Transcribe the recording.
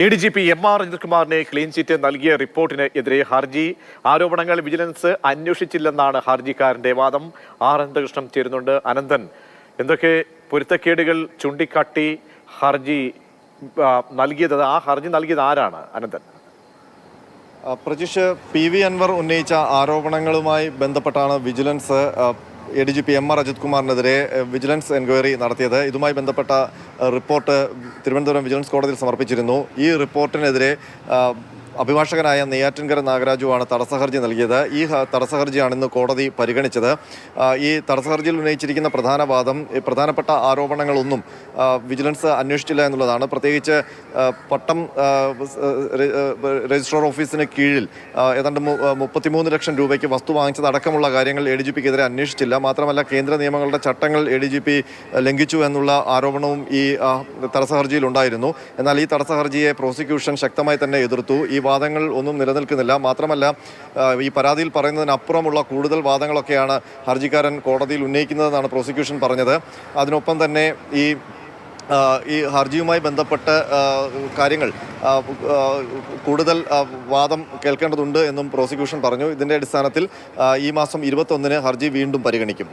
ADGP MR അജിത്കുമാറിനെ clean chit നൽകിയ റിപ്പോർട്ടിന് എതിരെ ഹർജി ആരോപണങ്ങൾ വിജിലൻസ് അന്വേഷിച്ചില്ലെന്നാണ് ഹർജിക്കാരന്റെ വാദം. അനന്തകൃഷ്ണൻ ചേരുന്നുണ്ട്. അനന്തൻ, എന്തൊക്കെ പൊരുത്തക്കേടുകൾ ചൂണ്ടിക്കാട്ടി ഹർജി നൽകിയത്? ആ ഹർജി നൽകിയത് ആരാണ് അനന്തൻ? പ്രജിഷ്, PV അൻവർ ഉന്നയിച്ച ആരോപണങ്ങളുമായി ബന്ധപ്പെട്ടാണ് വിജിലൻസ് ADGP MR അജിത്കുമാറിനെതിരെ വിജിലൻസ് എൻക്വയറി നടത്തിയത്. ഇതുമായി ബന്ധപ്പെട്ട റിപ്പോർട്ട് തിരുവനന്തപുരം വിജിലൻസ് കോടതിയിൽ സമർപ്പിച്ചിരുന്നു. ഈ റിപ്പോർട്ടിനെതിരെ അഭിഭാഷകനായ നെയ്യാറ്റിൻകര നാഗരാജുവാണ് തടസ്സ ഹർജി നൽകിയത്. ഈ തടസ്സ ഹർജിയാണ് ഇന്ന് കോടതി പരിഗണിച്ചത്. ഈ തടസ്സ ഹർജിയിൽ ഉന്നയിച്ചിരിക്കുന്ന പ്രധാന വാദം, പ്രധാനപ്പെട്ട ആരോപണങ്ങളൊന്നും വിജിലൻസ് അന്വേഷിച്ചില്ല എന്നുള്ളതാണ്. പ്രത്യേകിച്ച് പട്ടം രജിസ്ട്രാർ ഓഫീസിന് കീഴിൽ ഏതാണ്ട് 33 ലക്ഷം രൂപയ്ക്ക് വസ്തു വാങ്ങിച്ചതടക്കമുള്ള കാര്യങ്ങൾ ADGPക്കെതിരെ അന്വേഷിച്ചില്ല. മാത്രമല്ല, കേന്ദ്ര നിയമങ്ങളുടെ ചട്ടങ്ങൾ ADGP ലംഘിച്ചു എന്നുള്ള ആരോപണവും ഈ തടസ്സ ഹർജിയിൽ ഉണ്ടായിരുന്നു. എന്നാൽ ഈ തടസ്സ ഹർജിയെ പ്രോസിക്യൂഷൻ ശക്തമായി തന്നെ എതിർത്തു. ഈ വാദങ്ങൾ ഒന്നും നിലനിൽക്കുന്നില്ല. മാത്രമല്ല, ഈ പരാതിയിൽ പറയുന്നതിനപ്പുറമുള്ള കൂടുതൽ വാദങ്ങളൊക്കെയാണ് ഹർജിക്കാരൻ കോടതിയിൽ ഉന്നയിക്കുന്നതെന്നാണ് പ്രോസിക്യൂഷൻ പറഞ്ഞത്. അതിനൊപ്പം തന്നെ ഈ ഹർജിയുമായി ബന്ധപ്പെട്ട കാര്യങ്ങൾ കൂടുതൽ വാദം കേൾക്കേണ്ടതുണ്ട് എന്നും പ്രോസിക്യൂഷൻ പറഞ്ഞു. ഇതിൻ്റെ അടിസ്ഥാനത്തിൽ ഈ മാസം 21-ന് ഹർജി വീണ്ടും പരിഗണിക്കും.